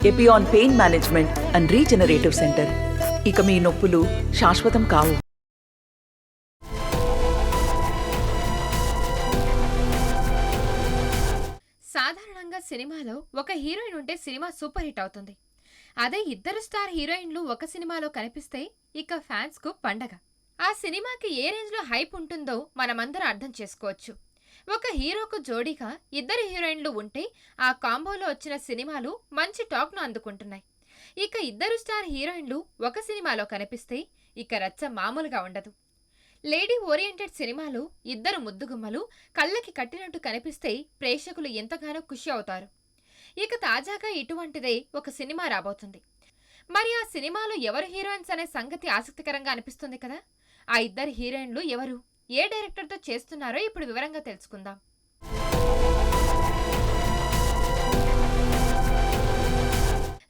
Epione pain management and regenerative centre. ఇక మీ నొప్పులు శాశ్వతం కావు. సాధారణంగా సినిమాలో ఒక హీరోయిన్ ఉంటే సినిమా సూపర్ హిట్ అవుతుంది. అదే ఇద్దరు స్టార్ హీరోయిన్లు ఒక సినిమాలో కనిపిస్తే ఇక ఫ్యాన్స్ కు పండగ. ఆ సినిమాకి ఏ రేంజ్ లో హైప్ ఉంటుందో మనమందరం అర్థం చేసుకోవచ్చు. ఒక హీరోకు జోడీగా ఇద్దరు హీరోయిన్లు ఉంటే ఆ కాంబోలో వచ్చిన సినిమాలు మంచి టాక్ ను అందుకుంటున్నాయి. ఇక ఇద్దరు స్టార్ హీరోయిన్లు ఒక సినిమాలో కనిపిస్తే ఇక రచ్చ మామూలుగా ఉండదు. లేడీ ఓరియంటెడ్ సినిమాలో ఇద్దరు ముద్దుగుమ్మలు కళ్ళకి కట్టినట్టు కనిపిస్తే ప్రేక్షకులు ఎంతగానో ఖుషి అవుతారు. ఇక తాజాగా ఇటువంటిదే ఒక సినిమా రాబోతుంది. మరి ఆ సినిమాలో ఎవరు హీరోయిన్స్ అనే సంగతి ఆసక్తికరంగా అనిపిస్తుంది కదా. ఆ ఇద్దరు హీరోయిన్లు ఎవరు, ఏ డైరెక్టర్తో చేస్తున్నారో ఇప్పుడు వివరంగా తెలుసుకుందాం.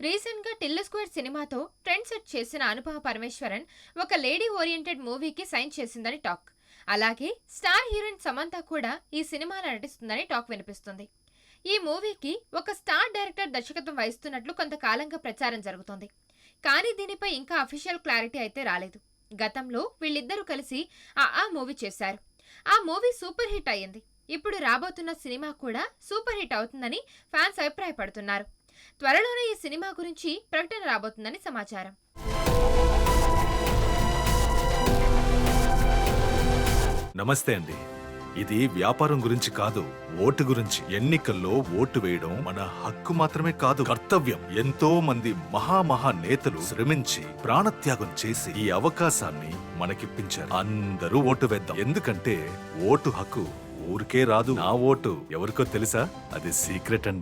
రీసెంట్ గా టిల్లు స్క్వేర్ సినిమాతో ట్రెండ్ సెట్ చేసిన అనుపమ పరమేశ్వరన్ ఒక లేడీ ఓరియంటెడ్ మూవీకి సైన్ చేసిందని టాక్. అలాగే స్టార్ హీరోయిన్ సమంత కూడా ఈ సినిమాలో నటిస్తుందని టాక్ వినిపిస్తుంది. ఈ మూవీకి ఒక స్టార్ డైరెక్టర్ దర్శకత్వం వహిస్తున్నట్లు కొంతకాలంగా ప్రచారం జరుగుతోంది. కానీ దీనిపై ఇంకా అఫీషియల్ క్లారిటీ అయితే రాలేదు. గతంలో వీళ్ళిద్దరూ కలిసి ఆ మూవీ చేశారు. ఆ మూవీ సూపర్ హిట్ అయ్యింది. ఇప్పుడు రాబోతున్న సినిమా కూడా సూపర్ హిట్ అవుతుందని ఫ్యాన్స్ అభిప్రాయపడుతున్నారు. త్వరలోనే ఈ సినిమా గురించి ప్రకటన రాబోతుందని సమాచారం. నమస్తే అండి. ఇది వ్యాపారం గురించి కాదు, ఓటు గురించి. ఎన్నికల్లో ఓటు వేయడం మన హక్కు మాత్రమే కాదు, కర్తవ్యం. ఎంతో మంది మహా నేతలు శ్రమించి ప్రాణత్యాగం చేసి ఈ అవకాశాన్ని మనకిప్పించారు. అందరూ ఓటు వేద్దాం. ఎందుకంటే ఓటు హక్కు ఊరికే రాదు. నా ఓటు ఎవరికో తెలుసా? అది సీక్రెట్ అండి.